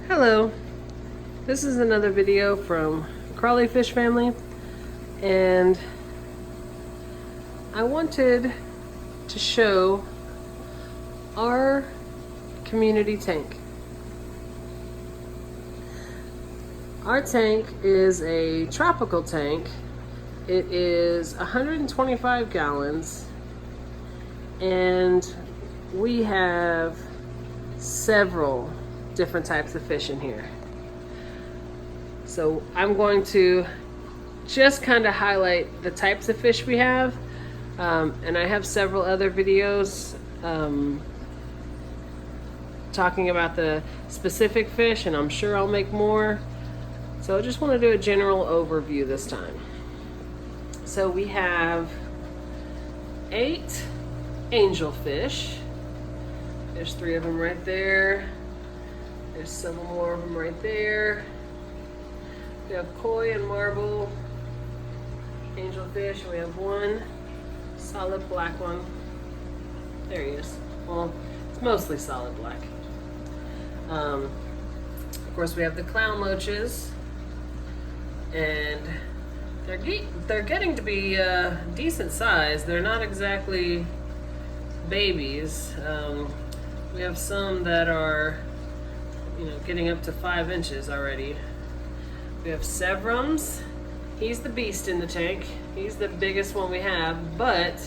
Hello, this is another video from Crawly Fish family, and I wanted to show our community tank. Our tank is a tropical tank. It is 125 gallons, and we have several different types of fish in here. So I'm going to just kind of highlight the types of fish we have, and I have several other videos talking about the specific fish, and I'm sure I'll make more. So I just want to do a general overview this time. So we have 8 angelfish. There's 3 of them right there. There's several more of them right there. We have koi and marble angelfish. We have one solid black one. There he is. Well, it's mostly solid black. Of course, we have the clown loaches, and they're getting to be decent size. They're not exactly babies. We have some that are, getting up to 5 inches already. We have Severums. He's the beast in the tank. He's the biggest one we have, but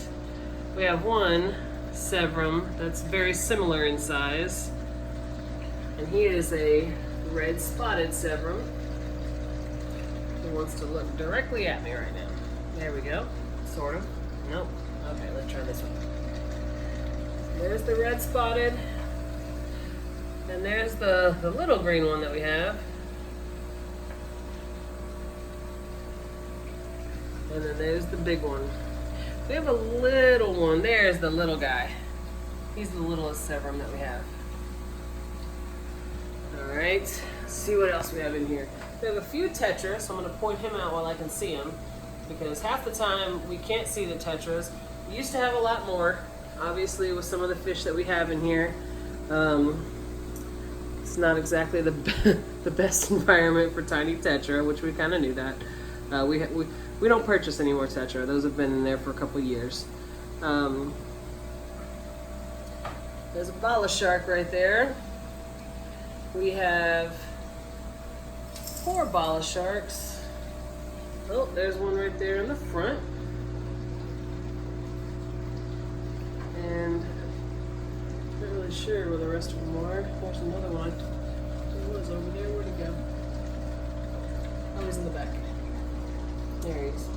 we have one Severum that's very similar in size, and he is a red spotted Severum. He wants to look directly at me right now. There we go. Sort of. Nope. Okay, let's try this one. There's the red spotted. And there's the little green one that we have. And then there's the big one. We have a little one. There's the little guy. He's the littlest Severum that we have. Alright, let's see what else we have in here. We have a few Tetras, so I'm going to point him out while I can see him, because half the time we can't see the Tetras. We used to have a lot more, obviously, with some of the fish that we have in here. It's not exactly the best environment for tiny Tetra, which we kind of knew that. We don't purchase any more Tetra. Those have been in there for a couple years. There's a bala shark right there. We have 4 bala sharks. Oh, there's one right there in the front. And I'm not really sure where the rest of them are. There's another one. There was over there. Where'd he go? Oh, he's in the back. There he is.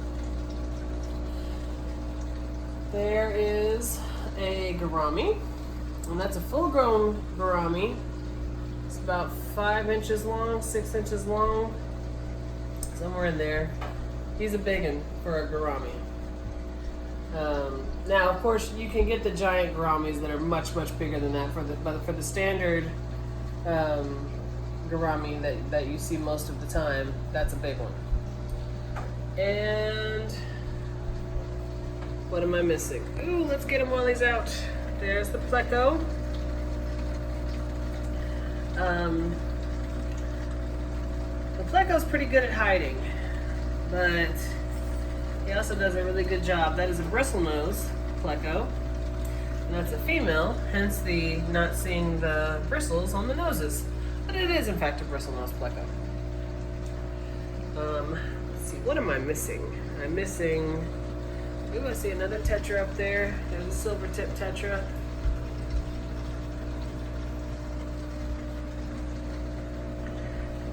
There is a gourami, and that's a full-grown gourami. It's about 5 inches long, 6 inches long, somewhere in there. He's a big one for a gourami. Now, of course, you can get the giant gouramis that are much bigger than that. But for the standard gourami that you see most of the time, that's a big one. And what am I missing? Ooh, let's get him while he's out. There's the Pleco. The Pleco's pretty good at hiding, but he also does a really good job. That is a Bristlenose Pleco, and that's a female, hence the not seeing the bristles on the noses. But it is, in fact, a Bristlenose Pleco. Let's see, what am I missing? I'm missing... Ooh, I see another Tetra up there. There's a silver tip Tetra.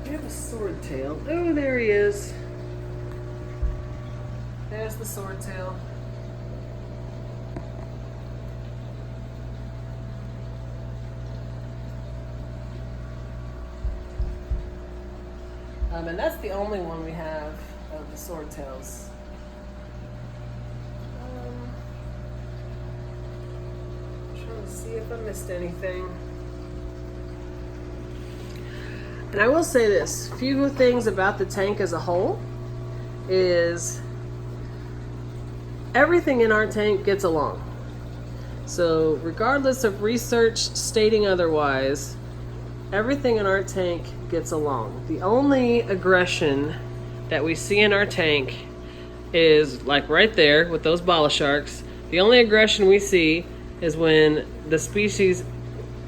We have a Swordtail. Oh, there he is. There's the Swordtail. And that's the only one we have of the Swordtails. Trying to see if I missed anything. And I will say this, few things about the tank as a whole is everything in our tank gets along. So regardless of research stating otherwise, Everything in our tank gets along. The only aggression that we see in our tank is like right there with those bala sharks. The only aggression we see is when the species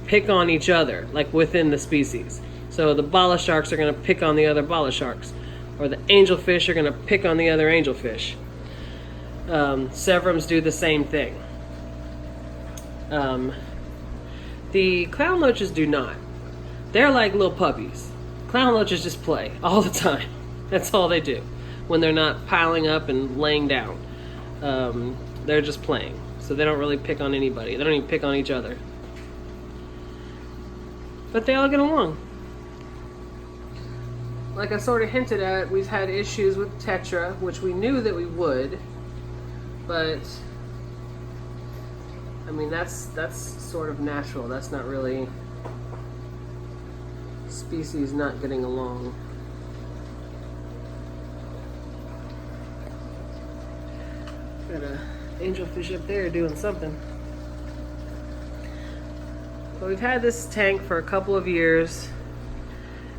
pick on each other, like within the species. So the bala sharks are going to pick on the other bala sharks, or the angelfish are going to pick on the other angelfish. Severums do the same thing. The clown loaches do not. They're like little puppies. Clown loaches just play all the time. That's all they do when they're not piling up and laying down. They're just playing. So they don't really pick on anybody. They don't even pick on each other. But they all get along. Like I sort of hinted at, we've had issues with Tetra, which we knew that we would. But I mean, that's sort of natural. That's not really species not getting along. Got a angelfish up there doing something. But we've had this tank for a couple of years,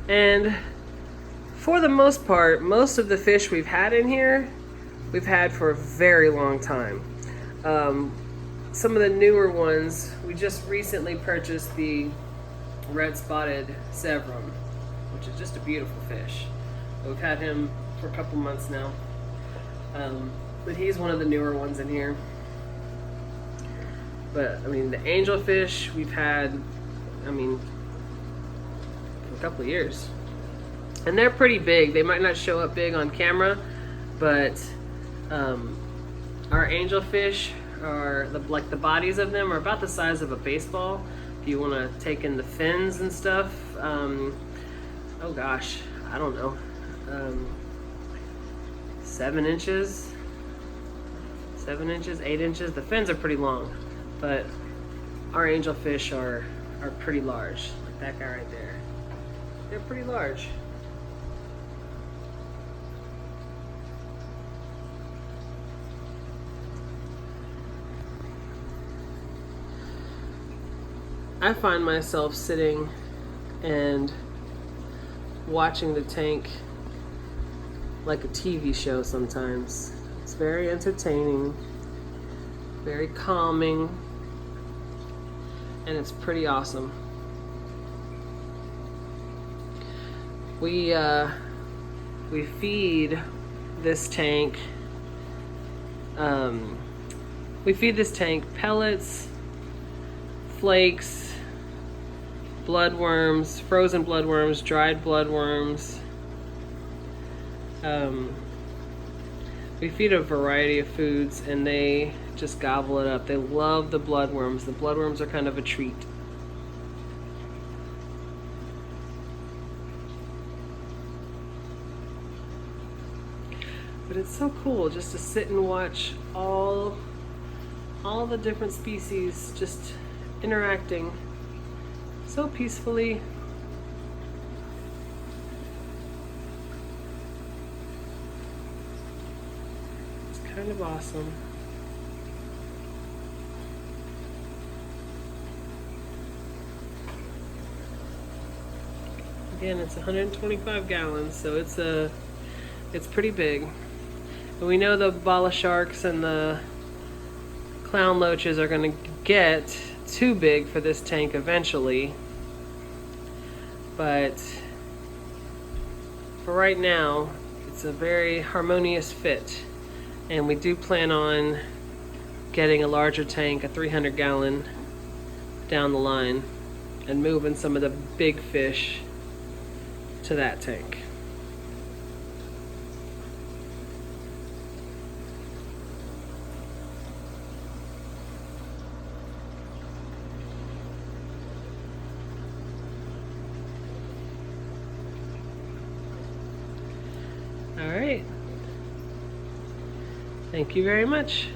and for the most part, most of the fish we've had in here, we've had for a very long time. Some of the newer ones, we just recently purchased the red spotted Severum, which is just a beautiful fish. We've had him for a couple months now. But he's one of the newer ones in here. But I mean, the angelfish we've had, I mean, for a couple of years. And they're pretty big. They might not show up big on camera, but our angelfish are, like the bodies of them are about the size of a baseball. If you want to take in the fins and stuff, oh gosh, I don't know, 7 inches, 8 inches. The fins are pretty long, but our angelfish are pretty large. Like that guy right there. They're pretty large. I find myself sitting and watching the tank like a TV show sometimes. It's very entertaining, very calming, and it's pretty awesome. We feed this tank pellets, flakes, bloodworms, frozen bloodworms, dried bloodworms. We feed a variety of foods and they just gobble it up. They love the bloodworms. The bloodworms are kind of a treat. But it's so cool just to sit and watch all the different species just interacting so peacefully. It's kind of awesome. Again, it's 125 gallons, so it's pretty big. And we know the bala sharks and the clown loaches are going to get too big for this tank eventually. But for right now, it's a very harmonious fit. And we do plan on getting a larger tank, a 300 gallon, down the line, and moving some of the big fish to that tank. All right. Thank you very much.